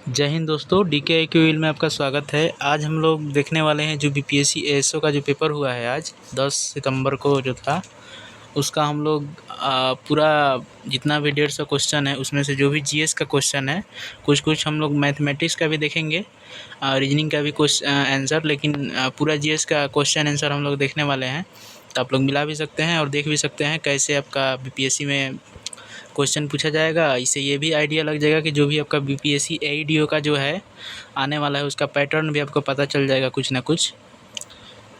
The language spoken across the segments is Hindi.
जय हिंद दोस्तों, डीके आईक्यू में आपका स्वागत है। आज हम लोग देखने वाले हैं जो बीपीएससी एएसओ का जो पेपर हुआ है आज 10 सितंबर को जो था उसका हम लोग पूरा जितना भी 150 क्वेश्चन है उसमें से जो भी जीएस का क्वेश्चन है, कुछ हम लोग मैथमेटिक्स का भी देखेंगे, रीजनिंग का भी आंसर, लेकिन पूरा जीएस का क्वेश्चन आंसर हम लोग देखने वाले हैं। तो आप लोग मिला भी सकते हैं और देख भी सकते हैं कैसे आपका बीपीएससी में क्वेश्चन पूछा जाएगा। इससे ये भी आइडिया लग जाएगा कि जो भी आपका बीपीएससी एईडीओ का जो है आने वाला है उसका पैटर्न भी आपको पता चल जाएगा कुछ ना कुछ।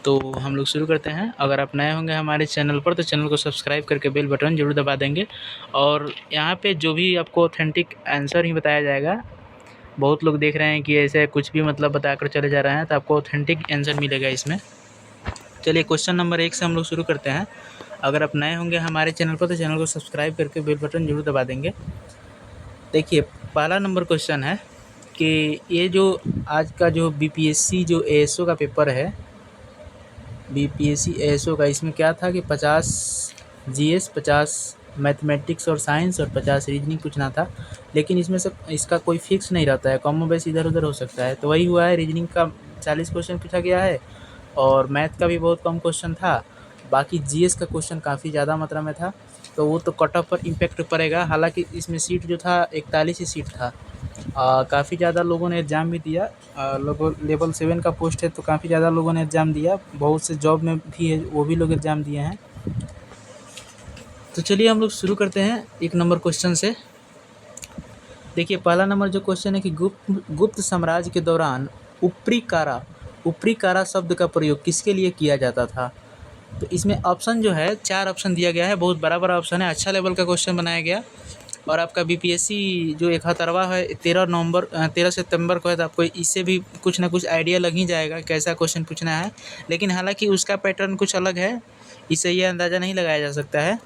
तो हम लोग शुरू करते हैं। अगर आप नए होंगे हमारे चैनल पर तो चैनल को सब्सक्राइब करके बेल बटन जरूर दबा देंगे। और यहाँ पे जो भी आपको ऑथेंटिक आंसर ही बताया जाएगा। बहुत लोग देख रहे हैं कि ऐसे कुछ भी मतलब बताकर चले जा रहे हैं, तो आपको ऑथेंटिक आंसर मिलेगा इसमें। चलिए क्वेश्चन नंबर 1 से हम लोग शुरू करते हैं। अगर आप नए होंगे हमारे चैनल पर तो चैनल को सब्सक्राइब करके बेल बटन जरूर दबा देंगे। देखिए पहला नंबर क्वेश्चन है कि ये जो आज का जो बीपीएससी जो एएसओ का पेपर है, बीपीएससी एएसओ का, इसमें क्या था कि 50 जीएस, 50 मैथमेटिक्स और साइंस और 50 रीजनिंग पूछना था। लेकिन इसमें से इसका कोई फिक्स नहीं रहता है, कम बेस इधर उधर हो सकता है। तो वही हुआ है, रीजनिंग का 40 क्वेश्चन पूछा गया है और मैथ का भी बहुत कम क्वेश्चन था। बाकी जीएस का क्वेश्चन काफ़ी ज़्यादा मात्रा में था, तो वो तो कट ऑफ पर इम्पैक्ट पड़ेगा। हालांकि इसमें सीट जो था 41 ही सीट था। काफ़ी ज़्यादा लोगों ने एग्ज़ाम भी दिया। लेवल 7 का पोस्ट है तो काफ़ी ज़्यादा लोगों ने एग्ज़ाम दिया। बहुत से जॉब में भी है, वो भी लोग एग्ज़ाम दिए हैं। तो चलिए हम लोग शुरू करते हैं 1 नंबर क्वेश्चन से। देखिए पहला नंबर जो क्वेश्चन है कि गुप्त साम्राज्य के दौरान ऊपरी कारा शब्द का प्रयोग किसके लिए किया जाता था। तो इसमें ऑप्शन जो है 4 ऑप्शन दिया गया है। बहुत बड़ा ऑप्शन है, अच्छा लेवल का क्वेश्चन बनाया गया। और आपका बीपीएससी जो 71वां है 13 सितंबर को है, तो आपको इससे भी कुछ ना कुछ आइडिया लग ही जाएगा कैसा क्वेश्चन पूछना है। लेकिन हालांकि उसका पैटर्न कुछ अलग है, इससे ये अंदाज़ा नहीं लगाया जा सकता है।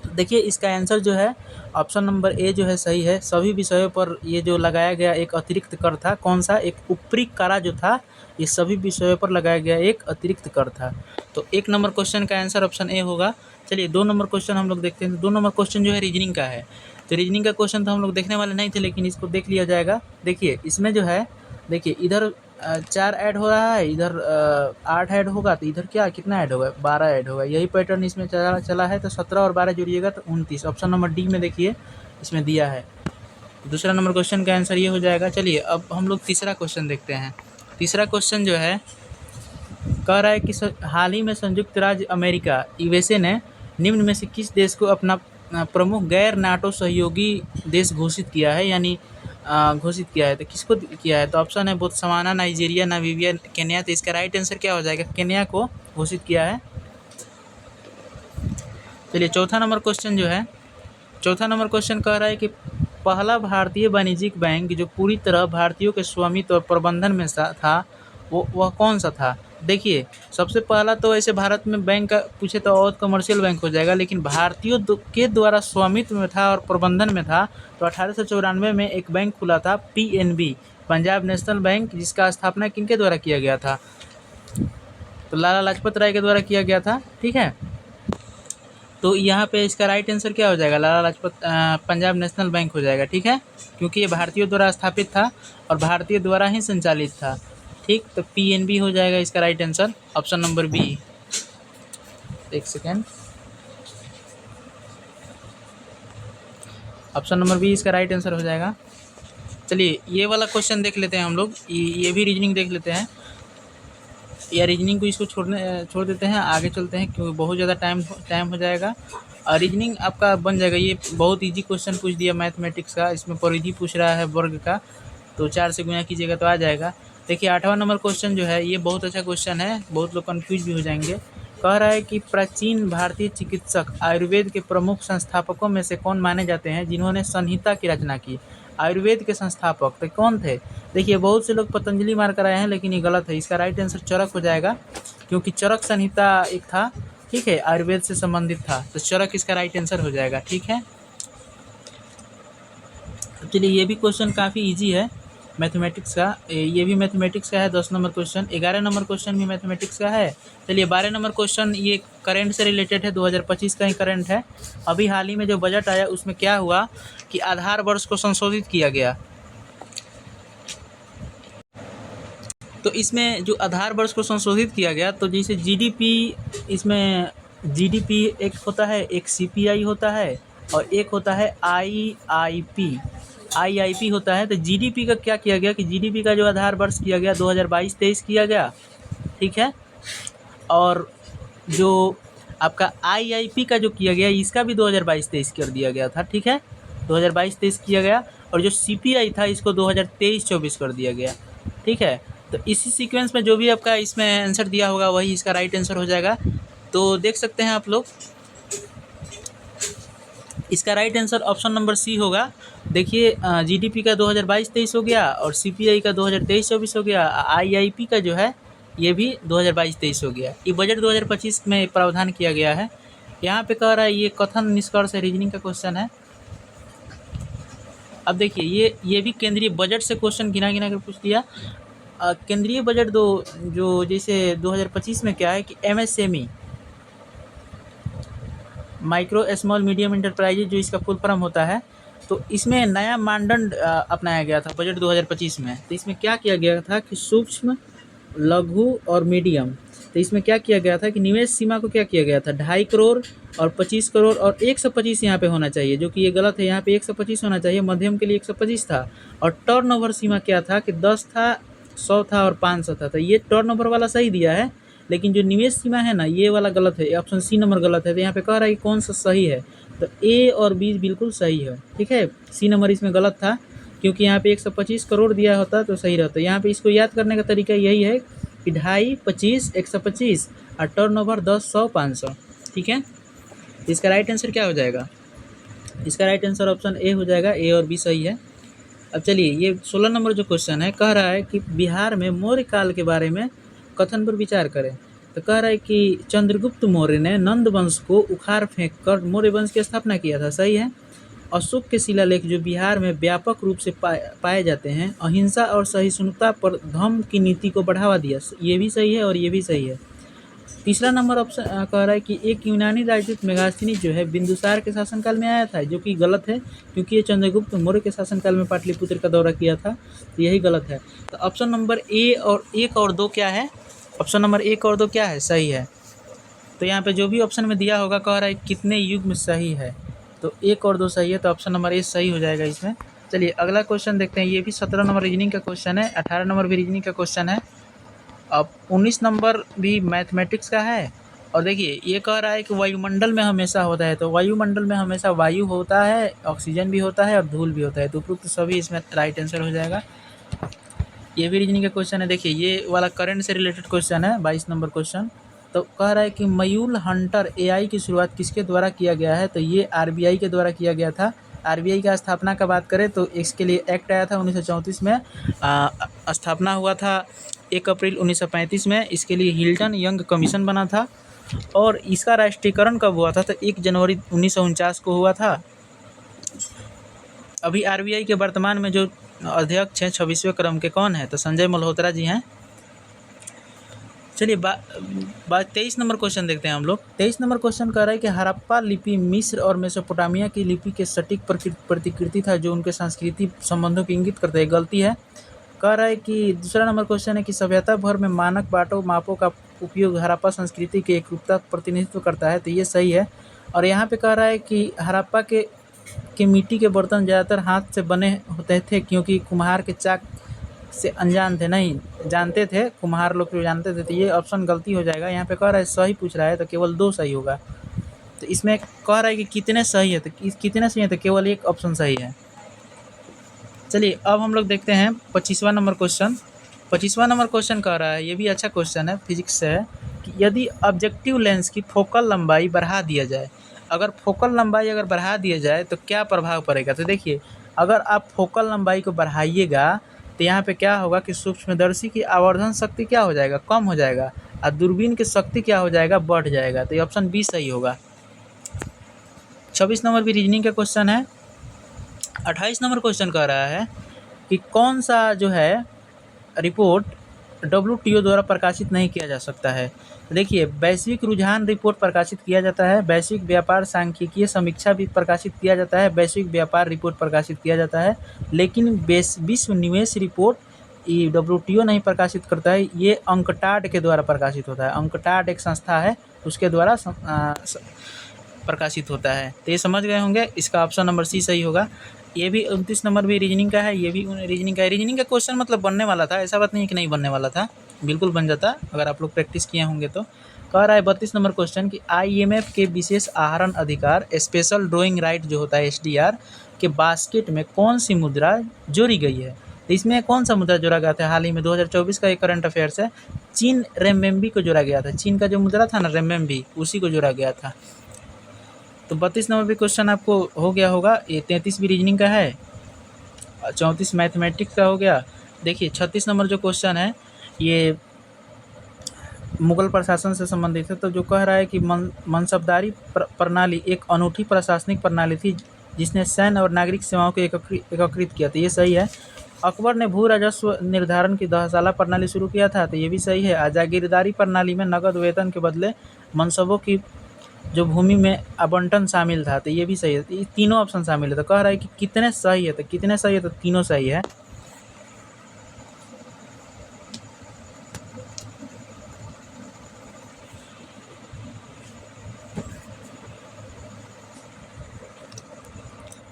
देखिए इसका आंसर जो है ऑप्शन नंबर ए जो है सही है। सभी विषयों पर ये जो लगाया गया एक अतिरिक्त कर था। कौन सा? एक ऊपरी कारा जो था, ये सभी विषयों पर लगाया गया एक अतिरिक्त कर था। तो 1 नंबर क्वेश्चन का आंसर ऑप्शन ए होगा। चलिए 2 नंबर क्वेश्चन हम लोग देखते हैं। 2 नंबर क्वेश्चन जो है रीजनिंग का है। तो रीजनिंग का क्वेश्चन तो हम लोग देखने वाले नहीं थे, लेकिन इसको देख लिया जाएगा। देखिए इसमें जो है, देखिए इधर 4 ऐड हो रहा है, इधर 8 ऐड होगा, तो इधर क्या कितना ऐड होगा? 12 ऐड होगा। यही पैटर्न इसमें चला है। तो 17 और 12 जोड़िएगा तो 29। ऑप्शन नंबर डी में देखिए इसमें दिया है। दूसरा नंबर क्वेश्चन का आंसर ये हो जाएगा। चलिए अब हम लोग तीसरा क्वेश्चन देखते हैं। तीसरा क्वेश्चन जो है कह रहा है कि हाल ही में संयुक्त राज्य अमेरिका यूएसए ने निम्न में से किस देश को अपना प्रमुख गैर नाटो सहयोगी देश घोषित किया है, यानी घोषित किया है। तो किसको किया है? तो ऑप्शन है बोत्सवाना, नाइजीरिया, नामीबिया, केन्या। तो इसका राइट आंसर क्या हो जाएगा? केन्या को घोषित किया है। चलिए चौथा नंबर क्वेश्चन जो है, चौथा नंबर क्वेश्चन कह रहा है कि पहला भारतीय वाणिज्यिक बैंक जो पूरी तरह भारतीयों के स्वामित्व और प्रबंधन में था वह कौन सा था। देखिए सबसे पहला तो ऐसे भारत में बैंक का पूछे तो और कमर्शियल बैंक हो जाएगा, लेकिन भारतीयों के द्वारा स्वामित्व में था और प्रबंधन में था। तो 1894 में एक बैंक खुला था, पीएनबी, पंजाब नेशनल बैंक, जिसका स्थापना किनके द्वारा किया गया था? तो लाला लाजपत राय के द्वारा किया गया था। ठीक है, तो यहाँ पे इसका राइट आंसर क्या हो जाएगा? लाला लाजपत पंजाब नेशनल बैंक हो जाएगा। ठीक है, क्योंकि ये भारतीयों द्वारा स्थापित था और भारतीय द्वारा ही संचालित था। ठीक, तो पीएनबी हो जाएगा इसका right answer, option number B. एक सेकेंड, ऑप्शन नंबर बी इसका राइट आंसर हो जाएगा। चलिए ये वाला क्वेश्चन देख लेते हैं हम लोग, ये भी रीजनिंग देख लेते हैं, या रीजनिंग को इसको छोड़ देते हैं, आगे चलते हैं क्योंकि बहुत ज़्यादा टाइम हो जाएगा। रीजनिंग आपका बन जाएगा। ये बहुत इजी क्वेश्चन पूछ दिया मैथमेटिक्स का, इसमें परिधि पूछ रहा है वर्ग का, तो 4 से गुणा कीजिएगा तो आ जाएगा। देखिए 8वां नंबर क्वेश्चन जो है ये बहुत अच्छा क्वेश्चन है, बहुत लोग कन्फ्यूज भी हो जाएंगे। कह रहा है कि प्राचीन भारतीय चिकित्सक आयुर्वेद के प्रमुख संस्थापकों में से कौन माने जाते हैं जिन्होंने संहिता की रचना की। आयुर्वेद के संस्थापक तो कौन थे? देखिए बहुत से लोग पतंजलि मार कर आए हैं, लेकिन ये गलत है। इसका राइट आंसर चरक हो जाएगा, क्योंकि चरक संहिता एक था, ठीक है, आयुर्वेद से संबंधित था। तो चरक इसका राइट आंसर हो जाएगा। ठीक है, चलिए ये भी क्वेश्चन काफ़ी इजी है मैथमेटिक्स का। ये भी मैथमेटिक्स का है 10 नंबर क्वेश्चन। 11 नंबर क्वेश्चन भी मैथमेटिक्स का है। चलिए 12 नंबर क्वेश्चन ये करंट से रिलेटेड है, 2025 का ही करंट है। अभी हाल ही में जो बजट आया उसमें क्या हुआ कि आधार वर्ष को संशोधित किया गया। तो इसमें जो आधार वर्ष को संशोधित किया गया, तो जैसे जीडीपी, इसमें जीडीपी एक होता है, एक सीपीआई होता है और एक होता है आईआईपी होता है। तो जीडीपी का क्या किया गया कि जीडीपी का जो आधार वर्ष किया गया 2022-23 किया गया, ठीक है। और जो आपका आईआईपी का जो किया गया इसका भी 2022-23 कर दिया गया था, ठीक है, 2022-23 किया गया। और जो सीपीआई था इसको 2023-24 कर दिया गया, ठीक है। तो इसी सीक्वेंस में जो भी आपका इसमें आंसर दिया होगा वही इसका राइट आंसर हो जाएगा। तो देख सकते हैं आप लोग, इसका right answer option number C होगा। देखिए जीडीपी का 2022-23 हो गया और सीपीआई का 2023-24 हो गया, आईआईपी का जो है ये भी 2022-23 हो गया। ये बजट 2025 में प्रावधान किया गया है। यहाँ पे कह रहा है ये कथन निष्कर्ष है, रीजनिंग का क्वेश्चन है। अब देखिए ये भी केंद्रीय बजट से क्वेश्चन गिना गिना कर पूछ दिया। केंद्रीय बजट जो जैसे 2025 में क्या है कि MSME, micro small medium enterprises, जो इसका फुल फॉर्म होता है, तो इसमें नया मानदंड अपनाया गया था बजट 2025 में। तो इसमें क्या किया गया था कि सूक्ष्म, लघु और मीडियम, तो इसमें क्या किया गया था कि निवेश सीमा को क्या किया गया था 2.5 करोड़ और 25 करोड़ और 125 यहाँ पे होना चाहिए, जो कि ये गलत है। यहाँ पे 125 होना चाहिए, मध्यम के लिए 125 था। और टर्नओवर सीमा क्या था कि 10 था, 100 था और 500 था। तो ये टर्नओवर वाला सही दिया है, लेकिन जो निवेश सीमा है ना ये वाला गलत है, ऑप्शन सी नंबर गलत है। तो यहाँ पे कह रहा है कि कौन सा सही है, तो ए और बी बिल्कुल सही है, ठीक है। सी नंबर इसमें गलत था, क्योंकि यहाँ पे 125 करोड़ दिया होता तो सही रहता। यहाँ पे इसको याद करने का तरीका यही है कि 2.5, 25, 125 और टर्नओवर 10, 100, 500, ठीक है। इसका राइट आंसर क्या हो जाएगा, इसका राइट आंसर ऑप्शन ए हो जाएगा, ए और बी सही है। अब चलिए ये 16 नंबर जो क्वेश्चन है, कह रहा है कि बिहार में मौर्य काल के बारे में कथन पर विचार करें। तो कह रहा है कि चंद्रगुप्त मौर्य ने नंद वंश को उखाड़ फेंक कर मौर्य वंश की स्थापना किया था, सही है। अशोक के शिलालेख जो बिहार में व्यापक रूप से पाए जाते हैं, अहिंसा और सहिष्णुता पर धम्म की नीति को बढ़ावा दिया, ये भी सही है और ये भी सही है। तीसरा नंबर ऑप्शन कह रहा है कि एक यूनानी राजदूत मेगास्थनीज जो है बिंदुसार के शासनकाल में आया था, जो कि गलत है, क्योंकि ये चंद्रगुप्त मौर्य के शासनकाल में पाटलिपुत्र का दौरा किया था, तो यही गलत है। तो ऑप्शन नंबर ए और 1 और 2 क्या है, ऑप्शन नंबर 1 और 2 क्या है, सही है। तो यहाँ पे जो भी ऑप्शन में दिया होगा कह रहा है कितने युग में सही है, तो 1 और 2 सही है, तो ऑप्शन नंबर ए सही हो जाएगा इसमें। चलिए अगला क्वेश्चन देखते हैं। ये भी 17 नंबर रीजनिंग का क्वेश्चन है, 18 नंबर भी रीजनिंग का क्वेश्चन है, अब 19 नंबर भी मैथमेटिक्स का है। और देखिए ये कह रहा है कि वायुमंडल में हमेशा होता है, तो वायुमंडल में हमेशा वायु होता है, ऑक्सीजन भी होता है और धूल भी होता है, तो उपयुक्त सभी इसमें राइट आंसर हो जाएगा। ये भी रीजनिंग का क्वेश्चन है। देखिए ये वाला करंट से रिलेटेड क्वेश्चन है, 22 नंबर क्वेश्चन। तो कह रहा है कि मयूल हंटर एआई की शुरुआत किसके द्वारा किया गया है, तो ये आरबीआई के द्वारा किया गया था। आरबीआई का स्थापना का बात करें तो इसके लिए एक्ट आया था 1934 में, स्थापना हुआ था 1 अप्रैल 1935 में। इसके लिए हिल्टन यंग कमीशन बना था और इसका राष्ट्रीयकरण कब हुआ था, तो 1 जनवरी 1949 को हुआ था। अभी आरबीआई के वर्तमान में जो अध्यक्ष हैं 26वें क्रम के कौन है, तो संजय मल्होत्रा जी हैं। चलिए 23 नंबर क्वेश्चन देखते हैं हम लोग। 23 नंबर क्वेश्चन कह रहा है कि हड़प्पा लिपि मिस्र और मेसोपोटामिया की लिपि के सटीक प्रतिकृति था जो उनके सांस्कृतिक संबंधों को इंगित करता है, गलती है। कह रहा है कि दूसरा नंबर क्वेश्चन है कि सभ्यता भर में मानक बाटों मापों का उपयोग हड़प्पा संस्कृति की एकरूपता प्रतिनिधित्व करता है, तो ये सही है। और यहाँ पे कह रहा है कि हड़प्पा के मिट्टी के बर्तन ज़्यादातर हाथ से बने होते थे, क्योंकि कुम्हार के चाक से अनजान थे, नहीं जानते थे, कुम्हार लोग जो जानते थे। तो ये ऑप्शन गलती हो जाएगा। यहाँ पे कह रहा है सही पूछ रहा है, तो केवल 2 सही होगा। तो इसमें कह रहा है कि कितने सही है, तो कितने सही है, तो केवल 1 ऑप्शन सही है। चलिए अब हम लोग देखते हैं 25वां नंबर क्वेश्चन। 25वां नंबर क्वेश्चन कह रहा है, ये भी अच्छा क्वेश्चन है, फिजिक्स से है, कि यदि ऑब्जेक्टिव लेंस की फोकल लंबाई बढ़ा दिया जाए, अगर फोकल लंबाई अगर बढ़ा दिया जाए तो क्या प्रभाव पड़ेगा। तो देखिए अगर आप फोकल लंबाई को बढ़ाइएगा तो यहाँ पे क्या होगा कि सूक्ष्मदर्शी की आवर्धन शक्ति क्या हो जाएगा, कम हो जाएगा, और दूरबीन की शक्ति क्या हो जाएगा, बढ़ जाएगा। तो ये ऑप्शन बी सही होगा। 26 नंबर भी रीजनिंग का क्वेश्चन है। 28 नंबर क्वेश्चन कह रहा है कि कौन सा जो है रिपोर्ट WTO द्वारा प्रकाशित नहीं किया जा सकता है। देखिए वैश्विक रुझान रिपोर्ट प्रकाशित किया जाता है, वैश्विक व्यापार सांख्यिकीय समीक्षा भी प्रकाशित किया जाता है, वैश्विक व्यापार रिपोर्ट प्रकाशित किया जाता है, लेकिन विश्व निवेश रिपोर्ट ये WTO नहीं प्रकाशित करता है, ये अंकटाड के द्वारा प्रकाशित होता है। अंकटाड एक संस्था है, उसके द्वारा प्रकाशित होता है। तो ये समझ गए होंगे, इसका ऑप्शन नंबर सी सही होगा। ये भी 29 नंबर भी रीजनिंग का है, ये भी रीजनिंग का है। रीजनिंग का क्वेश्चन मतलब बनने वाला था, ऐसा बात नहीं है कि नहीं बनने वाला था, बिल्कुल बन जाता अगर आप लोग प्रैक्टिस किए होंगे तो। कह रहा है 32 नंबर क्वेश्चन कि IMF के विशेष आहरण अधिकार स्पेशल ड्राइंग राइट जो होता है SDR के बास्केट में कौन सी मुद्रा जोड़ी गई है। तो इसमें कौन सा मुद्रा जोड़ा गया था? हाल ही में 2024 का एक करंट अफेयर्स है, चीन रेमबी को जोड़ा गया था। चीन का जो मुद्रा था ना रेमबी, उसी को जोड़ा गया था। तो 32 नंबर भी क्वेश्चन आपको हो गया होगा। ये 33 भी रीजनिंग का है, 34 मैथमेटिक्स का हो गया। देखिए 36 नंबर जो क्वेश्चन है ये मुगल प्रशासन से संबंधित है। तो जो कह रहा है कि मनसबदारी प्रणाली एक अनूठी प्रशासनिक प्रणाली थी जिसने सैन्य और नागरिक सेवाओं को एकत्रित किया था। ये सही है। अकबर ने भू राजस्व निर्धारण की 10 प्रणाली शुरू किया था। तो ये भी सही है। जागीरदारी प्रणाली में नगद वेतन के बदले मनसबों की जो भूमि में आवंटन शामिल था। तो ये भी सही है। ये तीनों ऑप्शन शामिल है। तो कह रहा है कि कितने सही है, तो कितने सही है, तो तीनों सही है।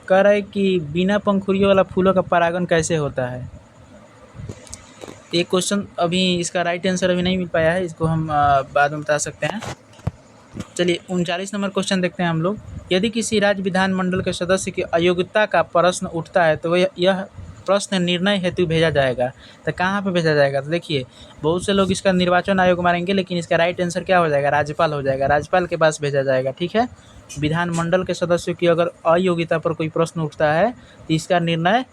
कह रहा है कि बिना पंखुड़ियों वाला फूलों का परागण कैसे होता है। एक क्वेश्चन अभी इसका राइट आंसर अभी नहीं मिल पाया है, इसको हम बाद में बता सकते हैं। चलिए 39 नंबर क्वेश्चन देखते हैं हम लोग। यदि किसी राज्य विधानमंडल के सदस्य की अयोग्यता का प्रश्न उठता है तो यह प्रश्न निर्णय हेतु भेजा जाएगा। तो कहाँ पे भेजा जाएगा? तो देखिए बहुत से लोग इसका निर्वाचन आयोग मारेंगे, लेकिन इसका राइट आंसर क्या हो जाएगा? राज्यपाल हो जाएगा। राज्यपाल के पास भेजा जाएगा। ठीक है, विधानमंडल के सदस्यों की अगर अयोग्यता पर कोई प्रश्न उठता है तो इसका निर्णय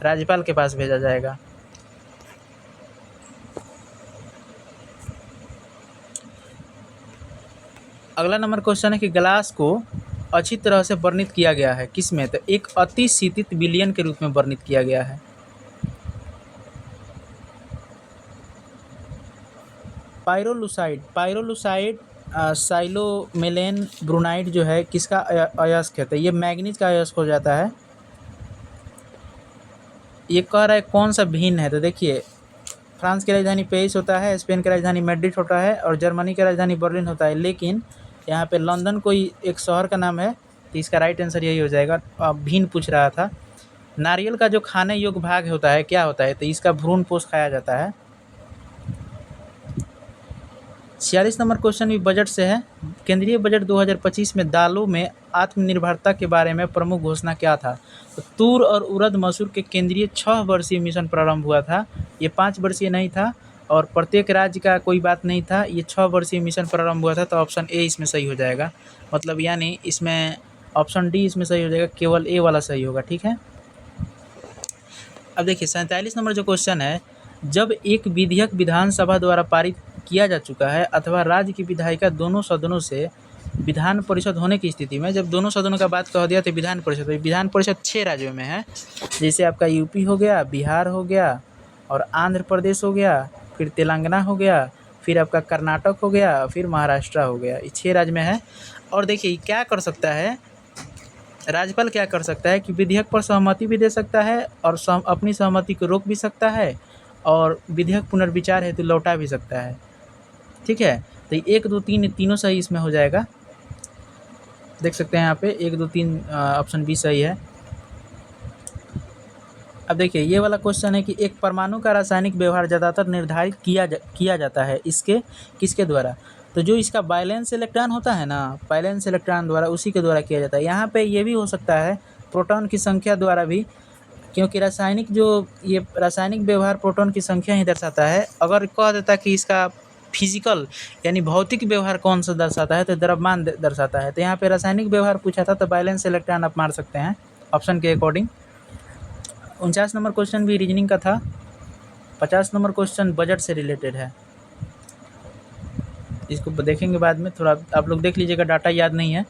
राज्यपाल के पास भेजा जाएगा। अगला नंबर क्वेश्चन है कि ग्लास को अच्छी तरह से वर्णित किया गया है किसमें? तो एक अति शीतित विलयन के रूप में वर्णित किया गया है। पायरोलुसाइड साइलोमेलेन ब्रूनाइट जो है किसका अयस्क है? तो ये मैग्नीज का अयस्क हो जाता है। ये कह रहा है कौन सा भिन्न है? तो देखिए फ्रांस की राजधानी पेरिस होता है, स्पेन की राजधानी मैड्रिड होता है और जर्मनी की राजधानी बर्लिन होता है, लेकिन यहाँ पे लंदन कोई एक शहर का नाम है। तो इसका राइट आंसर यही हो जाएगा। भिन्न पूछ रहा था। नारियल का जो खाने योग्य भाग होता है क्या होता है? तो इसका भ्रूण पोष खाया जाता है। 46 नंबर क्वेश्चन भी बजट से है। केंद्रीय बजट 2025 में दालों में आत्मनिर्भरता के बारे में प्रमुख घोषणा क्या था? तो तूर और उड़द मसूर के केंद्रीय 6 वर्षीय मिशन प्रारंभ हुआ था। ये 5 वर्षीय नहीं था और प्रत्येक राज्य का कोई बात नहीं था। ये 6 वर्षीय मिशन प्रारंभ हुआ था। तो ऑप्शन ए इसमें सही हो जाएगा। मतलब यानी इसमें ऑप्शन डी इसमें सही हो जाएगा, केवल ए वाला सही होगा। ठीक है, अब देखिए 47 नंबर जो क्वेश्चन है, जब एक विधेयक विधानसभा द्वारा पारित किया जा चुका है अथवा राज्य की विधायिका दोनों सदनों से विधान परिषद होने की स्थिति में, जब दोनों सदनों का बात कह दिया तो विधान परिषद 6 राज्यों में है। जैसे आपका यूपी हो गया, बिहार हो गया और आंध्र प्रदेश हो गया, फिर तेलंगाना हो गया, फिर आपका कर्नाटक हो गया, फिर महाराष्ट्र हो गया। ये 6 राज्य में है। और देखिए क्या कर सकता है राज्यपाल, क्या कर सकता है कि विधेयक पर सहमति भी दे सकता है और अपनी सहमति को रोक भी सकता है और विधेयक पुनर्विचार हेतु लौटा भी सकता है। ठीक है, तो 1, 2, 3 तीनों सही इसमें हो जाएगा। देख सकते हैं यहाँ पे 1, 2, 3 ऑप्शन बी सही है। अब देखिए ये वाला क्वेश्चन है कि एक परमाणु का रासायनिक व्यवहार ज़्यादातर निर्धारित किया जाता है किसके द्वारा? तो जो इसका वैलेंस इलेक्ट्रॉन होता है ना, वैलेंस इलेक्ट्रॉन द्वारा, उसी के द्वारा किया जाता है। यहाँ पे ये भी हो सकता है प्रोटॉन की संख्या द्वारा भी, क्योंकि रासायनिक व्यवहार प्रोटॉन की संख्या ही दर्शाता है। अगर कह देता कि इसका फिजिकल यानी भौतिक व्यवहार कौन सा दर्शाता है, तो द्रव्यमान दर्शाता है। तो यहाँ पे रासायनिक व्यवहार पूछा था, तो वैलेंस इलेक्ट्रॉन आप मार सकते हैं ऑप्शन के अकॉर्डिंग। 49 नंबर क्वेश्चन भी रीजनिंग का था। 50 नंबर क्वेश्चन बजट से रिलेटेड है, इसको देखेंगे बाद में, थोड़ा आप लोग देख लीजिएगा, डाटा याद नहीं है।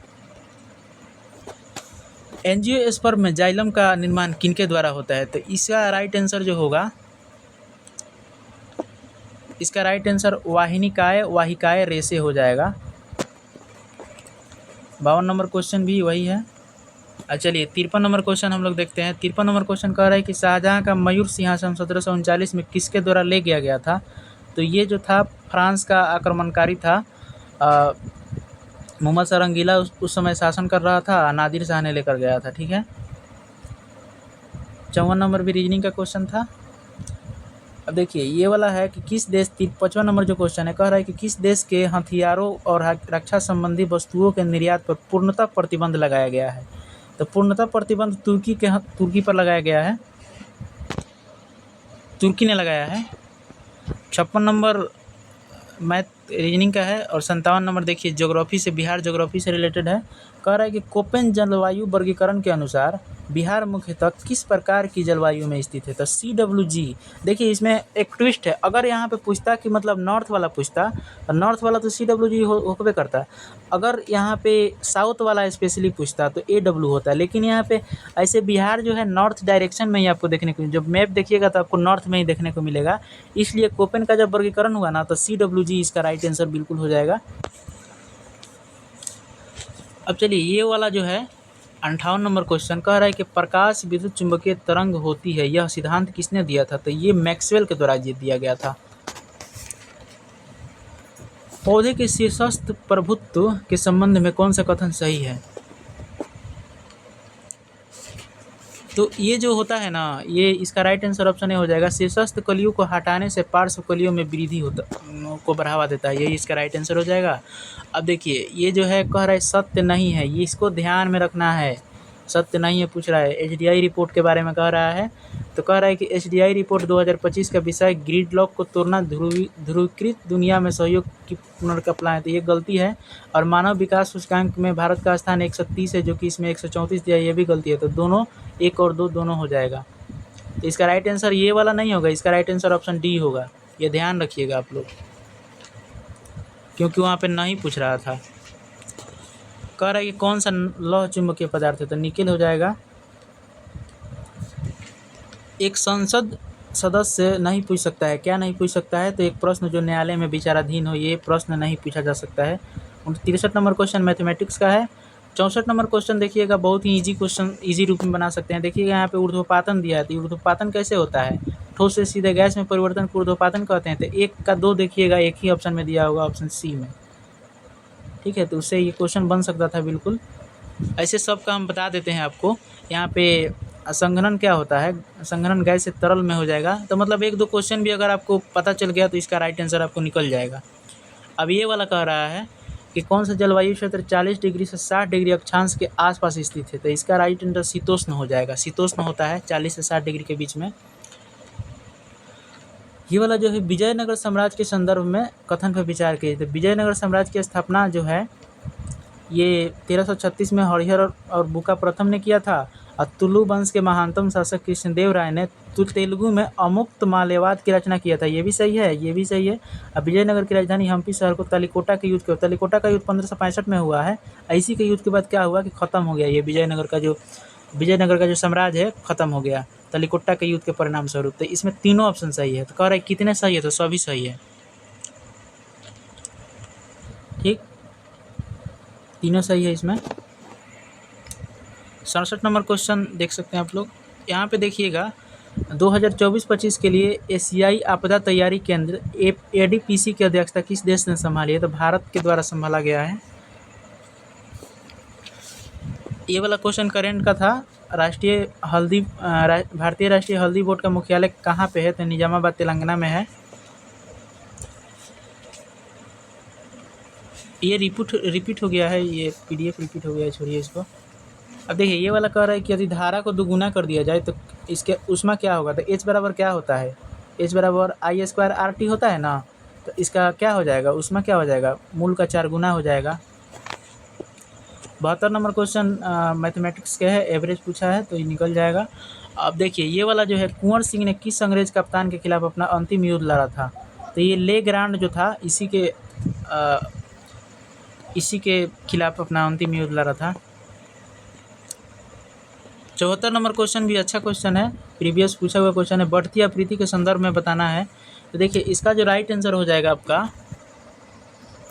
एंजियोस्पर्म में जाइलम का निर्माण किनके द्वारा होता है? तो इसका राइट आंसर जो होगा, इसका राइट आंसर वाहिकाय रेशे हो जाएगा। 52 नंबर क्वेश्चन भी वही है। चलिए 53 नंबर क्वेश्चन हम लोग देखते हैं। 53 नंबर क्वेश्चन कह रहा है कि शाहजहाँ का मयूर सिंहासन 1739 में किसके द्वारा ले गया गया था? तो ये जो था फ्रांस का आक्रमणकारी था। मोहम्मद शाह रंगीला उस समय शासन कर रहा था, नादिर शाह ने लेकर गया था। ठीक है। 54 नंबर भी रीजनिंग का क्वेश्चन था। अब देखिए ये वाला है कि किस देश 55 नंबर जो क्वेश्चन है कह रहा है कि किस देश के हथियारों और रक्षा संबंधी वस्तुओं के निर्यात पर पूर्णतः प्रतिबंध लगाया गया है? तो पूर्णतः प्रतिबंध तुर्की पर लगाया गया है, तुर्की ने लगाया है। 56 नंबर मैथ रीजनिंग का है। और 57 नंबर देखिए ज्योग्राफी से, बिहार ज्योग्राफी से रिलेटेड है। कह रहा है कि कोपेन जलवायु वर्गीकरण के अनुसार बिहार मुख्यतः किस प्रकार की जलवायु में स्थित है? तो CWG। देखिए इसमें एक ट्विस्ट है, अगर यहाँ पे पूछता कि मतलब नॉर्थ वाला पूछता तो नॉर्थ वाला तो CWG होबे करता। अगर यहाँ पे साउथ वाला स्पेशली पूछता तो AW होता है। लेकिन यहाँ पे ऐसे बिहार जो है नॉर्थ डायरेक्शन में ही आपको देखने को, जब मैप देखिएगा तो आपको नॉर्थ में ही देखने को मिलेगा। इसलिए कोपेन का जब वर्गीकरण हुआ ना तो CWG इसका राइट आंसर बिल्कुल हो जाएगा। अब चलिए ये वाला जो है 58 नंबर क्वेश्चन कह रहा है कि प्रकाश विद्युत चुंबकीय तरंग होती है, यह सिद्धांत किसने दिया था? तो ये मैक्सवेल के द्वारा ये दिया गया था। पौधे के शीर्षस्थ प्रभुत्व के संबंध में कौन सा कथन सही है? तो ये जो होता है ना, ये इसका राइट आंसर ऑप्शन ए हो जाएगा। शीर्षस्थ कलियों को हटाने से पार्श्व कलियों में वृद्धि होता को बढ़ावा देता है, यही इसका राइट आंसर हो जाएगा। अब देखिए ये जो है कह रहा है सत्य नहीं है, ये इसको ध्यान में रखना है। सत्य नहीं है पूछ रहा है। HDI रिपोर्ट के बारे में कह रहा है। तो कह रहा है कि HDI रिपोर्ट 2025 का विषय ग्रिडलॉक को तोड़ना ध्रुवीकृत दुनिया में सहयोग की पुनर्कल्पना है, तो ये गलती है। और मानव विकास सूचकांक में भारत का स्थान 130 है, जो कि इसमें 134 दिया है, ये भी गलती है। तो दोनों 1 और 2 दोनों हो जाएगा। तो इसका राइट आंसर ये वाला नहीं होगा, इसका राइट आंसर ऑप्शन डी होगा। ये ध्यान रखिएगा आप लोग, क्योंकि वहाँ पे नहीं पूछ रहा था। कह रहा है कि कौन सा लौह चुंबकीय पदार्थ है? तो निकेल हो जाएगा। एक संसद सदस्य नहीं पूछ सकता है, क्या नहीं पूछ सकता है? तो एक प्रश्न जो न्यायालय में विचाराधीन हो, ये प्रश्न नहीं पूछा जा सकता है। 63 नंबर क्वेश्चन मैथमेटिक्स का है। 64 नंबर क्वेश्चन देखिएगा, बहुत ही ईजी क्वेश्चन, ईजी रूप में बना सकते हैं। देखिएगा यहाँ पे ऊर्ध्वपातन दिया है, तो ऊर्ध्वपातन कैसे होता है? ठोस से सीधे गैस में परिवर्तन को ऊर्ध्वपातन कहते हैं। तो 1 का 2 देखिएगा एक ही ऑप्शन में दिया होगा, ऑप्शन सी में। ठीक है, तो उससे ये क्वेश्चन बन सकता था बिल्कुल। ऐसे सब का हम बता देते हैं आपको। यहाँ पे संघनन क्या होता है? संघनन गैस से तरल में हो जाएगा। तो मतलब 1-2 क्वेश्चन भी अगर आपको पता चल गया तो इसका राइट आंसर आपको निकल जाएगा। अब ये वाला कह रहा है कि कौन सा जलवायु क्षेत्र 40 डिग्री से 60 डिग्री अक्षांश के आसपास स्थित है? तो इसका राइट आंसर शीतोष्ण हो जाएगा। शीतोष्ण होता है 40 से 60 डिग्री के बीच में। ये वाला जो है विजयनगर साम्राज्य के संदर्भ में कथन पर विचार किए। तो विजयनगर साम्राज्य की स्थापना जो है ये 1336 में हरिहर और बुका प्रथम ने किया था। और तुलु वंश के महानतम शासक कृष्णदेव राय ने तेलुगु में अमुक्त माल्यवाद की रचना किया था। ये भी सही है, ये भी सही है। अब विजयनगर की राजधानी हम्पी शहर को तलिकोटा के युद्ध तलिकोटा का युद्ध 1565 में हुआ है। इसी के युद्ध के बाद क्या हुआ कि खत्म हो गया ये विजयनगर का जो साम्राज्य है खत्म हो गया तलिकोटा के युद्ध के परिणाम स्वरूप। तो इसमें तीनों ऑप्शन सही है। तो कह रहा है कितने सही है? तो सभी सही है। ठीक, तीनों सही है इसमें। 67 नंबर क्वेश्चन देख सकते हैं आप लोग। यहाँ पे देखिएगा 2024-25 के लिए एशियाई आपदा तैयारी केंद्र ADPC की अध्यक्षता किस देश ने संभाली है? तो भारत के द्वारा संभाला गया है। ये वाला क्वेश्चन करेंट का था। भारतीय राष्ट्रीय हल्दी बोर्ड का मुख्यालय कहाँ पे है? तो निजामाबाद तेलंगाना में है। ये रिपीट हो गया है, ये PDF रिपीट हो गया है, छोड़िए इसको। अब देखिए ये वाला कह रहा है कि यदि धारा को दोगुना कर दिया जाए तो इसके उसमें क्या होगा? तो H बराबर क्या होता है? H बराबर I² RT होता है ना। तो इसका क्या हो जाएगा? उसमें क्या हो जाएगा? मूल का 4 गुना हो जाएगा। 72 नंबर क्वेश्चन मैथमेटिक्स के है, एवरेज पूछा है तो ये निकल जाएगा। अब देखिए ये वाला जो है कुंवर सिंह ने किस अंग्रेज कप्तान के खिलाफ अपना अंतिम युद्ध लड़ा था? तो ये लेग्रांड जो था इसी के खिलाफ अपना अंतिम युद्ध लड़ा था। 74 नंबर क्वेश्चन भी अच्छा क्वेश्चन है, प्रीवियस पूछा हुआ क्वेश्चन है। बढ़ती आवृत्ति के संदर्भ में बताना है। तो देखिए इसका जो राइट आंसर हो जाएगा आपका,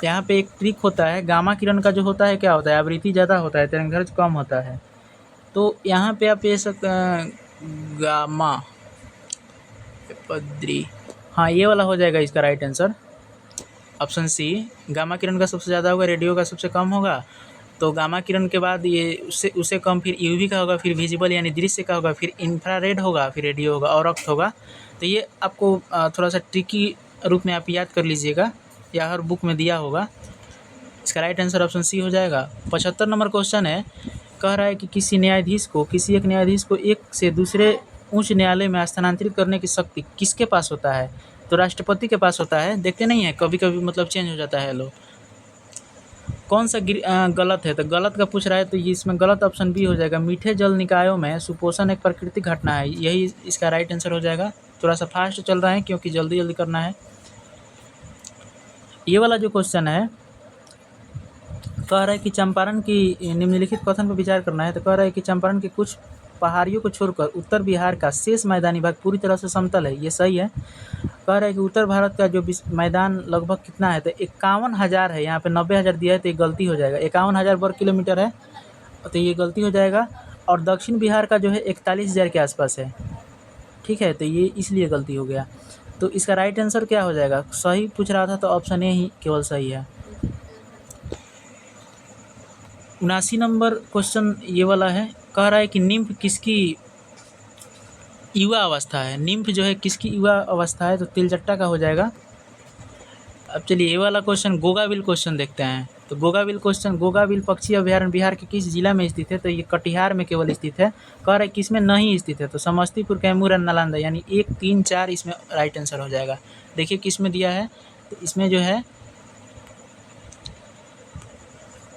यहाँ पे एक ट्रिक होता है। गामा किरण का जो होता है क्या होता है? आवृत्ति ज़्यादा होता है, तरंगदैर्घ्य कम होता है। तो यहाँ पे आप ये गामा पद्री, हाँ ये वाला हो जाएगा इसका right answer, option C. Gamma किरण का सबसे ज़्यादा होगा, रेडियो का सबसे कम होगा। तो गामा किरण के बाद ये उससे कम फिर यूवी का होगा, फिर विजिबल यानी दृश्य का होगा, फिर इंफ्रारेड होगा, फिर रेडियो होगा और रक्त होगा। तो ये आपको थोड़ा सा ट्रिकी रूप में आप याद कर लीजिएगा, या हर बुक में दिया होगा। इसका राइट आंसर ऑप्शन सी हो जाएगा। 75 नंबर क्वेश्चन है, कह रहा है कि किसी एक न्यायाधीश को एक से दूसरे उच्च न्यायालय में स्थानांतरित करने की शक्ति किसके पास होता है? तो राष्ट्रपति के पास होता है। देखते नहीं है कभी कभी मतलब चेंज हो जाता है लोग। कौन सा गलत है? तो गलत का पूछ रहा है, तो ये इसमें गलत ऑप्शन बी हो जाएगा। मीठे जल निकायों में सुपोषण एक प्राकृतिक घटना है, यही इसका राइट आंसर हो जाएगा। थोड़ा सा फास्ट चल रहा है क्योंकि जल्दी जल्दी करना है। ये वाला जो क्वेश्चन है, कह रहा है कि चंपारण की निम्नलिखित कथन पर विचार करना है। तो कह रहा है कि चंपारण की कुछ पहाड़ियों को छोड़कर उत्तर बिहार का शेष मैदानी भाग पूरी तरह से समतल है, ये सही है। कह रहा है कि उत्तर भारत का जो मैदान लगभग कितना है? तो 51,000 है, यहाँ पे 90,000 दिया है तो ये गलती हो जाएगा। 51,000 वर्ग किलोमीटर है तो ये गलती हो जाएगा। और दक्षिण बिहार का जो है 41,000 के आसपास है, ठीक है, तो ये इसलिए गलती हो गया। तो इसका राइट आंसर क्या हो जाएगा? सही पूछ रहा था तो ऑप्शन ए ही केवल सही है। 79 नंबर क्वेश्चन ये वाला है, कह रहा है कि निम्फ किसकी युवा अवस्था है? निम्फ जो है किसकी युवा अवस्था है? तो तिलचट्टा का हो जाएगा। अब चलिए ये वाला क्वेश्चन गोगाविल क्वेश्चन देखते हैं। तो गोगाविल क्वेश्चन, गोगाविल पक्षी अभयारण्य बिहार के किस जिला में स्थित है? तो ये कटिहार में केवल स्थित है। कह रहा है किसमें नहीं स्थित है? तो समस्तीपुर, कैमूर और नालंदा, यानी 1, 3, 4 इसमें राइट आंसर हो जाएगा। देखिए किस में दिया है, तो इसमें जो है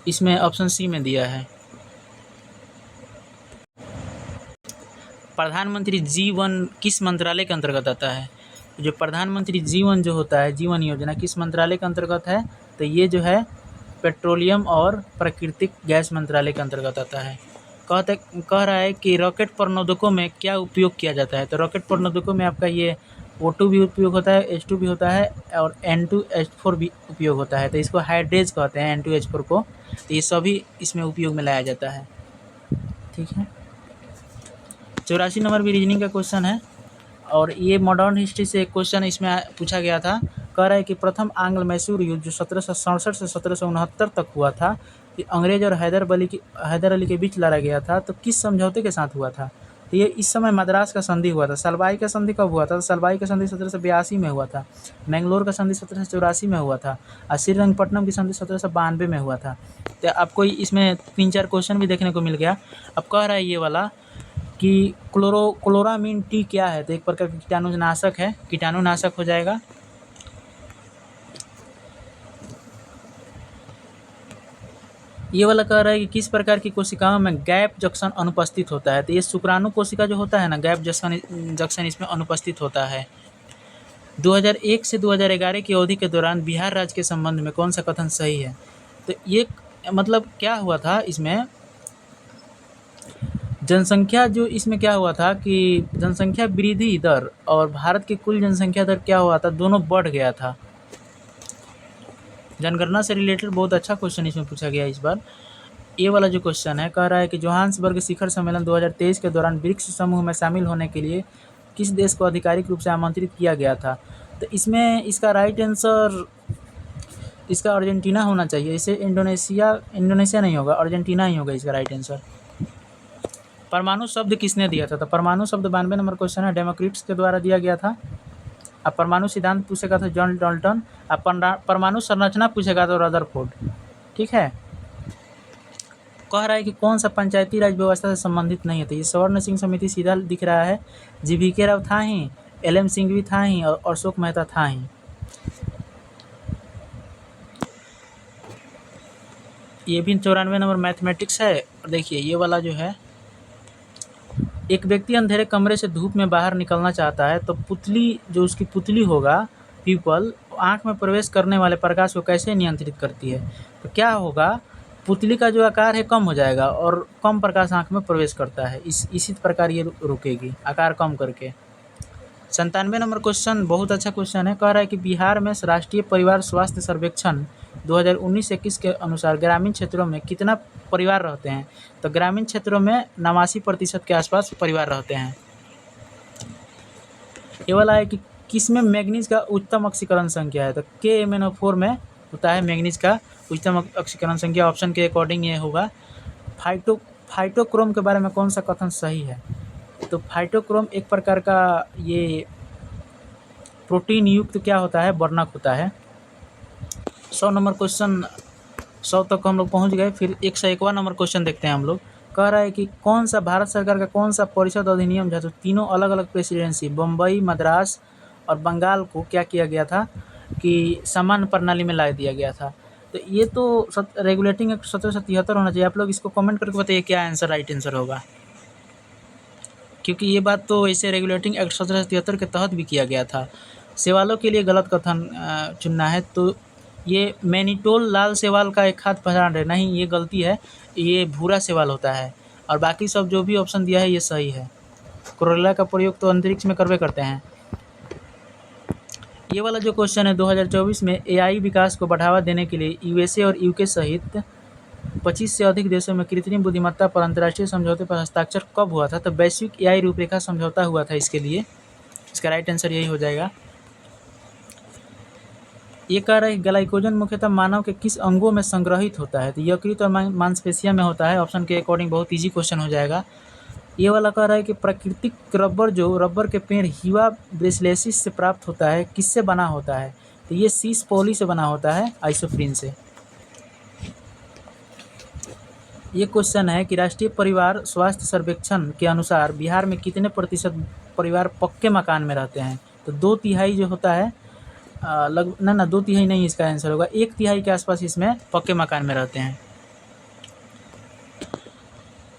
इसमें ऑप्शन सी में दिया है। प्रधानमंत्री जीवन किस मंत्रालय के अंतर्गत आता है? जो प्रधानमंत्री जीवन जो होता है, जीवन योजना किस मंत्रालय के अंतर्गत है? तो ये जो है पेट्रोलियम और प्राकृतिक गैस मंत्रालय के अंतर्गत आता है। कह रहा है कि रॉकेट प्रनोदकों में क्या उपयोग किया जाता है? तो रॉकेट प्रनोदकों में आपका ये O2 भी उपयोग होता है, H2 भी होता है और N2H4 भी उपयोग होता है। तो इसको हाइड्रेज कहते हैं N2H4 को। तो ये सभी इसमें उपयोग में लाया जाता है, ठीक है। 84 नंबर भी रीजनिंग का क्वेश्चन है और ये मॉडर्न हिस्ट्री से एक क्वेश्चन इसमें पूछा गया था। कह रहा है कि प्रथम आंग्ल मैसूर युद्ध जो 1767 से 1769 तक हुआ था, कि अंग्रेज और हैदर अली के बीच लड़ा गया था, तो किस समझौते के साथ हुआ था? तो ये इस समय मद्रास का संधि हुआ था। सलवाई का संधि कब हुआ था? तो सलवाई का संधि 1782 में हुआ था। मैंगलोर का संधि 1784 में हुआ था और श्रीरंगपट्टनम की संधि 1792 में हुआ था। तो आपको इसमें 3-4 क्वेश्चन भी देखने को मिल गया। अब कह रहा है ये वाला कि क्लोरामीन टी क्या है? तो एक प्रकार का कीटाणुनाशक है, कीटाणुनाशक हो जाएगा। ये वाला कह रहा है कि किस प्रकार की कोशिकाओं में गैप जंक्शन अनुपस्थित होता है? तो ये शुक्राणु कोशिका जो होता है ना, गैप जंक्शन इसमें अनुपस्थित होता है। 2001 से 2011 की अवधि के दौरान बिहार राज्य के संबंध में कौन सा कथन सही है? तो ये मतलब क्या हुआ था इसमें, जनसंख्या जो इसमें क्या हुआ था कि जनसंख्या वृद्धि दर और भारत की कुल जनसंख्या दर क्या हुआ था, दोनों बढ़ गया था। जनगणना से रिलेटेड बहुत अच्छा क्वेश्चन इसमें पूछा गया इस बार। ये वाला जो क्वेश्चन है, कह रहा है कि जोहान्सबर्ग शिखर सम्मेलन 2023 के दौरान ब्रिक्स समूह में शामिल होने के लिए किस देश को आधिकारिक रूप से आमंत्रित किया गया था? तो इसमें इसका राइट आंसर इसका अर्जेंटीना होना चाहिए। इसे इंडोनेशिया नहीं होगा, अर्जेंटीना ही होगा इसका राइट आंसर। परमाणु शब्द किसने दिया था? तो परमाणु शब्द 92 नंबर क्वेश्चन है, डेमोक्रिट्स के द्वारा दिया गया था। अब परमाणु सिद्धांत पूछेगा तो जॉन डाल्टन। अब परमाणु संरचना पूछेगा तो रदरफोर्ड, ठीक है। कह रहा है कि कौन सा पंचायती राज व्यवस्था से संबंधित नहीं है? तो ये स्वर्ण सिंह समिति सीधा दिख रहा है, GVK राव था ही, LM सिंघवी था ही और अशोक मेहता था ही। ये भी 94 नंबर मैथमेटिक्स है। और देखिए ये वाला जो है, एक व्यक्ति अंधेरे कमरे से धूप में बाहर निकलना चाहता है तो पुतली जो उसकी पुतली होगा, पीपल, आँख में प्रवेश करने वाले प्रकाश को कैसे नियंत्रित करती है? तो क्या होगा, पुतली का जो आकार है कम हो जाएगा और कम प्रकाश आँख में प्रवेश करता है, इसी प्रकार ये रुकेगी आकार कम करके। 97 नंबर क्वेश्चन बहुत अच्छा क्वेश्चन है। कह रहा है कि बिहार में राष्ट्रीय परिवार स्वास्थ्य सर्वेक्षण 2019-21 के अनुसार ग्रामीण क्षेत्रों में कितना परिवार रहते हैं? तो ग्रामीण क्षेत्रों में 89% के आसपास परिवार रहते हैं। ये वाला है कि किसमें मैग्नीज का उच्चतम ऑक्सीकरण संख्या है? तो KMnO4 में होता है मैग्नीज का उच्चतम ऑक्सीकरण संख्या। ऑप्शन के अकॉर्डिंग ये होगा। फाइटोक्रोम के बारे में कौन सा कथन सही है? तो फाइटोक्रोम एक प्रकार का ये प्रोटीन युक्त क्या होता है? वर्णक होता है। 100 नंबर क्वेश्चन 100 तक हम लोग पहुँच गए। फिर 101वां नंबर क्वेश्चन देखते हैं हम लोग। कह रहा है कि कौन सा भारत सरकार का कौन सा परिषद अधिनियम जो तीनों अलग अलग प्रेसिडेंसी बम्बई, मद्रास और बंगाल को क्या किया गया था कि समान प्रणाली में ला दिया गया था? तो ये तो रेगुलेटिंग एक्ट 1777 होना चाहिए। आप लोग इसको कमेंट करके बताइए क्या आंसर राइट आंसर होगा, क्योंकि ये बात तो ऐसे रेगुलेटिंग एक्ट 1777 के तहत भी किया गया था। सेवालों के लिए गलत कथन चुनना है, तो ये मैनीटोल लाल सेवाल का एक खाद्य पदार्थ है, नहीं ये गलती है, ये भूरा सेवाल होता है। और बाकी सब जो भी ऑप्शन दिया है ये सही है। क्लोरेला का प्रयोग तो अंतरिक्ष में करवे करते हैं। ये वाला जो क्वेश्चन है 2024 में AI विकास को बढ़ावा देने के लिए USA और UK सहित 25 से अधिक देशों में कृत्रिम बुद्धिमत्ता पर अंतर्राष्ट्रीय समझौते पर हस्ताक्षर कब हुआ था? तो वैश्विक AI रूपरेखा समझौता हुआ था इसके लिए। इसका राइट आंसर यही हो जाएगा। ये कह रहा है ग्लाइकोजन मुख्यतः मानव के किस अंगों में संग्रहित होता है? तो यकृत और मांसपेशियों में होता है। ऑप्शन के अकॉर्डिंग बहुत ईजी क्वेश्चन हो जाएगा। ये वाला कह रहा है कि प्राकृतिक रबर जो रबर के पेड़ हीवा ब्रेसिलेसिस से प्राप्त होता है किससे बना होता है? तो ये सीस पॉली से बना होता है, आइसोप्रीन से। ये क्वेश्चन है कि राष्ट्रीय परिवार स्वास्थ्य सर्वेक्षण के अनुसार बिहार में कितने प्रतिशत परिवार पक्के मकान में रहते हैं? तो 2/3 जो होता है ना 2/3 नहीं इसका आंसर होगा, 1/3 के आसपास इसमें पक्के मकान में रहते हैं।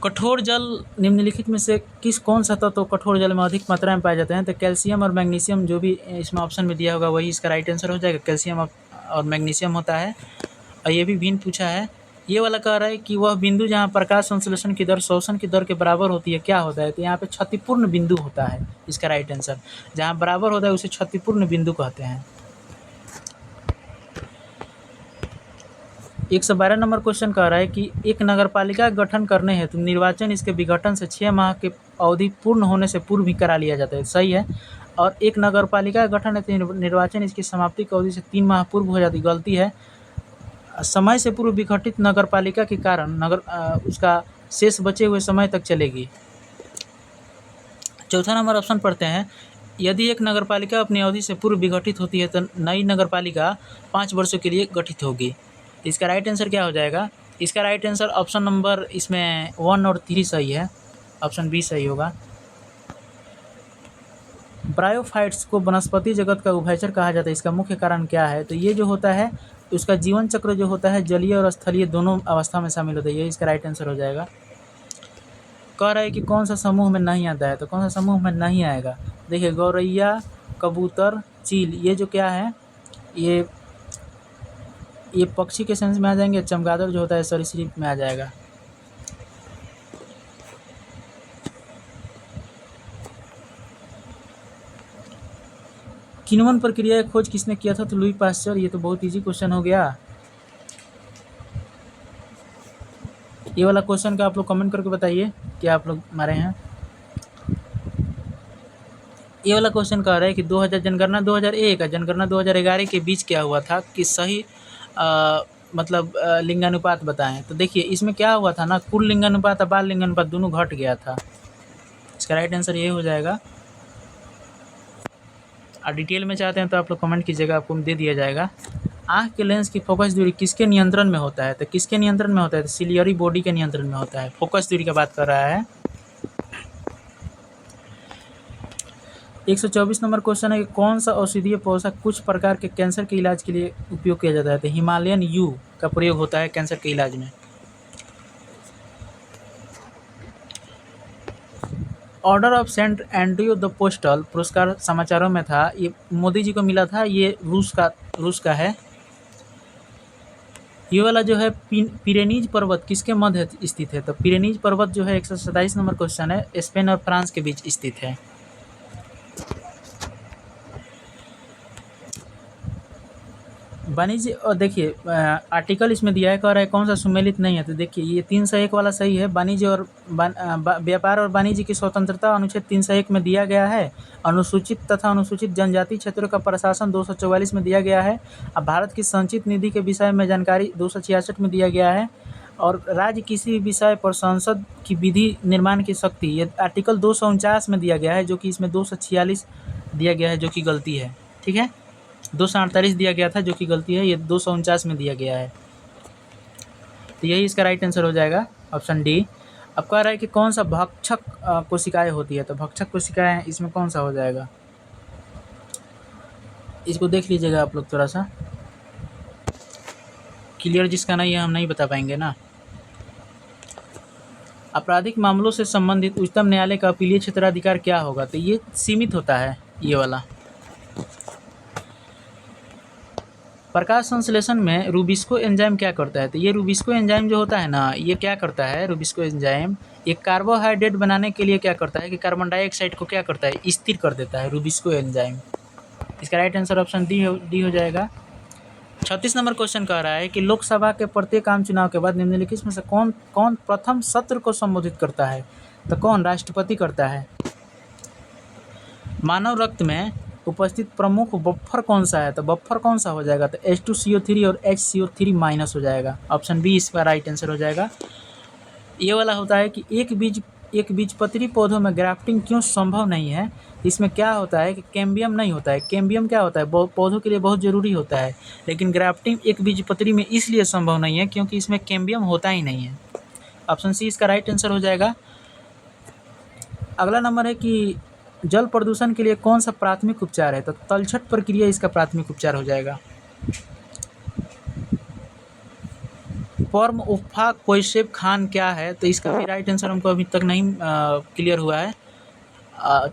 कठोर जल निम्नलिखित में से कौन सा तत्व कठोर जल में अधिक मात्रा में पाए जाते हैं? तो कैल्शियम और मैग्नीशियम जो भी इसमें ऑप्शन में दिया होगा वही इसका राइट आंसर हो जाएगा। कैल्शियम और मैग्नीशियम होता है। और ये भी भिन्न पूछा है। ये वाला कह रहा है कि वह बिंदु जहाँ प्रकाश संश्लेषण की दर शोषण की दर के बराबर होती है क्या होता है? तो यहाँ पे क्षतिपूर्ण बिंदु होता है इसका राइट आंसर। जहाँ बराबर होता है उसे क्षतिपूर्ण बिंदु कहते हैं। 112 नंबर क्वेश्चन कह रहा है कि एक नगरपालिका का गठन करने हेतु निर्वाचन इसके विघटन से 6 माह के अवधि पूर्ण होने से पूर्व भी करा लिया जाता है, सही है। और एक नगरपालिका का गठन हेतु निर्वाचन इसकी समाप्ति की अवधि से 3 माह पूर्व हो जाती, गलती है। समय से पूर्व विघटित नगरपालिका के कारण उसका शेष बचे हुए समय तक चलेगी। चौथा नंबर ऑप्शन पढ़ते हैं। यदि एक नगरपालिका अपनी अवधि से पूर्व विघटित होती है तो नई नगरपालिका 5 वर्षों के लिए गठित होगी। इसका राइट आंसर क्या हो जाएगा? इसका राइट आंसर ऑप्शन नंबर इसमें 1 और 3 सही है। ऑप्शन बी सही होगा। ब्रायोफाइट्स को वनस्पति जगत का उभयचर कहा जाता है, इसका मुख्य कारण क्या है? तो ये जो होता है उसका जीवन चक्र जो होता है जलीय और स्थलीय दोनों अवस्था में शामिल होता है, ये इसका राइट आंसर हो जाएगा। कह रहा है कि कौन सा समूह में नहीं आता है? तो कौन सा समूह में नहीं आएगा? देखिए गौरैया, कबूतर, चील, ये जो क्या है ये पक्षी के सेंस में आ जाएंगे। चमगादड़ जो होता है सरीसृप में आ जाएगा। किण्वन प्रक्रिया की खोज किसने किया था? तो लुई पास्चर। ये तो बहुत इजी क्वेश्चन हो गया। ये वाला क्वेश्चन का आप लोग कमेंट करके बताइए क्या आप लोग मारे हैं। ये वाला क्वेश्चन कह रहा है कि 2000 जनगणना 2001 और जनगणना 2011 के बीच क्या हुआ था कि सही लिंगानुपात बताएं। तो देखिए इसमें क्या हुआ था ना, कुल लिंगानुपात और बाल लिंगानुपात दोनों घट गया था। इसका राइट आंसर ये हो जाएगा। और डिटेल में चाहते हैं तो आप लोग कमेंट कीजिएगा, आपको दे दिया जाएगा। आँख के लेंस की फोकस दूरी किसके नियंत्रण में होता है? तो किसके नियंत्रण में होता है? तो सिलियरी बॉडी के नियंत्रण में होता है। फोकस दूरी का बात कर रहा है। 124 नंबर क्वेश्चन है कि कौन सा औषधीय पौधा कुछ प्रकार के कैंसर के इलाज के लिए उपयोग किया जाता है? तो हिमालयन यू का प्रयोग होता है कैंसर के इलाज में। Order of Saint Andrew the apostle पुरस्कार समाचारों में था, ये मोदी जी को मिला था। ये रूस का है। ये वाला जो है पिरेनीज पर्वत किसके मध्य स्थित है? तो पिरेनीज पर्वत जो है 127 नंबर क्वेश्चन है, स्पेन और फ्रांस के बीच स्थित है। वाणिज्य और देखिए आर्टिकल इसमें दिया है, कह रहा है कौन सा सुमेलित नहीं है, तो देखिए ये 301 वाला सही है। वाणिज्य और व्यापार और वाणिज्य की स्वतंत्रता अनुच्छेद 301 में दिया गया है। अनुसूचित तथा अनुसूचित जनजाति क्षेत्रों का प्रशासन 244 में दिया गया है। अब भारत की संचित निधि के विषय में जानकारी 266 में दिया गया है। और राज्य किसी भी विषय पर संसद की विधि निर्माण की शक्ति, ये आर्टिकल 249 में दिया गया है, जो कि इसमें 246 दिया गया है, जो कि गलती है। ठीक है, 248 दिया गया था, जो कि गलती है, ये 249 में दिया गया है। तो यही इसका राइट आंसर हो जाएगा, ऑप्शन डी। अब कह रहा है कि कौन सा भक्षक कोशिकाएं होती है, तो भक्षक कोशिकाएं इसमें कौन सा हो जाएगा, इसको देख लीजिएगा आप लोग थोड़ा सा। क्लियर जिसका नहीं है हम नहीं बता पाएंगे ना। आपराधिक मामलों से संबंधित उच्चतम न्यायालय का अपीलीय क्षेत्राधिकार क्या होगा, तो ये सीमित होता है, ये वाला। प्रकाश संश्लेषण में रूबिस्को एंजाइम क्या करता है, तो ये रूबिस्को एंजाइम जो होता है ना, ये क्या करता है, रूबिस्को एंजाइम ये कार्बोहाइड्रेट बनाने के लिए क्या करता है कि कार्बन डाइऑक्साइड को क्या करता है, स्थिर कर देता है, रूबिस्को एंजाइम। इसका राइट आंसर ऑप्शन डी हो जाएगा। 36 नंबर क्वेश्चन कह रहा है कि लोकसभा के प्रत्येक आम चुनाव के बाद निम्नलिखित में से कौन प्रथम सत्र को संबोधित करता है, तो कौन, राष्ट्रपति करता है। मानव रक्त में उपस्थित प्रमुख बफर कौन सा है, तो बफर कौन सा हो जाएगा, तो H2CO3 और HCO3 माइनस हो जाएगा, ऑप्शन बी इसका राइट आंसर हो जाएगा। ये वाला होता है कि एक बीजपत्री पौधों में ग्राफ्टिंग क्यों संभव नहीं है, इसमें क्या होता है कि कैम्बियम नहीं होता है। कैम्बियम क्या होता है, पौधों के लिए बहुत ज़रूरी होता है, लेकिन ग्राफ्टिंग एक बीजपत्री में इसलिए संभव नहीं है क्योंकि इसमें कैम्बियम होता ही नहीं है। ऑप्शन सी इसका राइट आंसर हो जाएगा। अगला नंबर है कि जल प्रदूषण के लिए कौन सा प्राथमिक उपचार है, तो तलछट प्रक्रिया इसका प्राथमिक उपचार हो जाएगा। फॉर्म उफ़ा कोइशेब खान क्या है, तो इसका भी राइट आंसर हमको अभी तक नहीं क्लियर हुआ है।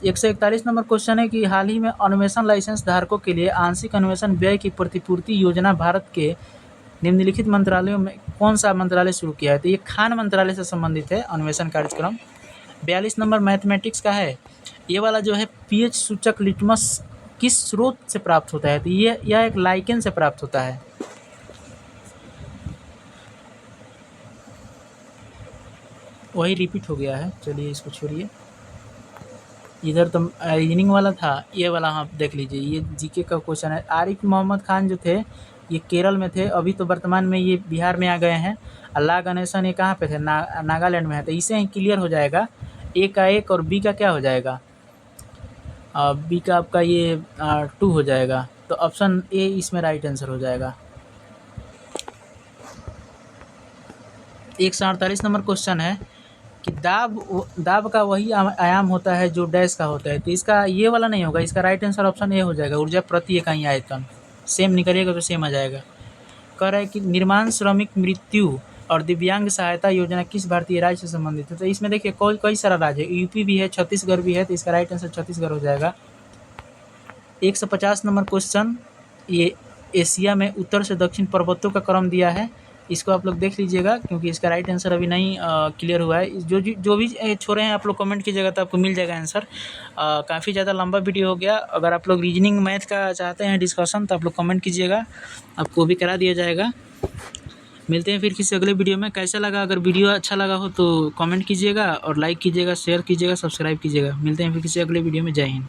141 नंबर क्वेश्चन है कि हाल ही में अन्वेषण लाइसेंस धारकों के लिए आंशिक अन्वेषण व्यय की प्रतिपूर्ति योजना भारत के निम्नलिखित मंत्रालयों में कौन सा मंत्रालय शुरू किया है, तो ये खान मंत्रालय से संबंधित है अन्वेषण कार्यक्रम। 42 नंबर मैथमेटिक्स का है, ये वाला जो है पीएच सूचक लिटमस किस स्रोत से प्राप्त होता है, तो यह एक लाइकेन से प्राप्त होता है। वही रिपीट हो गया है, चलिए इसको छोड़िए। इधर तो रीजनिंग वाला था, ये वाला हाँ देख लीजिए, ये जीके का क्वेश्चन है। आरिफ मोहम्मद खान जो थे ये केरल में थे, अभी तो वर्तमान में ये बिहार में आ गए हैं। अल्लाह गणेशन ये कहाँ पे थे, नागालैंड में है, तो इसे ही क्लियर हो जाएगा। ए का 1 और बी का क्या हो जाएगा, बी का आपका ये 2 हो जाएगा, तो ऑप्शन ए इसमें राइट आंसर हो जाएगा। 148 नंबर क्वेश्चन है कि दाब का वही आयाम होता है जो डैश का होता है, तो इसका ये वाला नहीं होगा, इसका राइट आंसर ऑप्शन ए हो जाएगा, ऊर्जा प्रति इकाई आयतन। सेम निकलेगा तो सेम आ जाएगा। कह रहा है कि निर्माण श्रमिक मृत्यु और दिव्यांग सहायता योजना किस भारतीय राज्य से संबंधित है, तो इसमें देखिए कई सारा राज्य है, यूपी भी है, छत्तीसगढ़ भी है, तो इसका राइट आंसर छत्तीसगढ़ हो जाएगा। 150 नंबर क्वेश्चन, ये एशिया में उत्तर से दक्षिण पर्वतों का क्रम दिया है, इसको आप लोग देख लीजिएगा क्योंकि इसका राइट आंसर अभी नहीं क्लियर हुआ है। जो भी छोड़े हैं आप लोग कमेंट कीजिएगा तो आपको मिल जाएगा आंसर। काफ़ी ज़्यादा लंबा वीडियो हो गया। अगर आप लोग रीजनिंग मैथ का चाहते हैं डिस्कशन तो आप लोग कमेंट कीजिएगा, आपको भी करा दिया जाएगा। मिलते हैं फिर किसी अगले वीडियो में। कैसा लगा, अगर वीडियो अच्छा लगा हो तो कमेंट कीजिएगा और लाइक कीजिएगा, शेयर कीजिएगा, सब्सक्राइब कीजिएगा। मिलते हैं फिर किसी अगले वीडियो में। जय हिंद।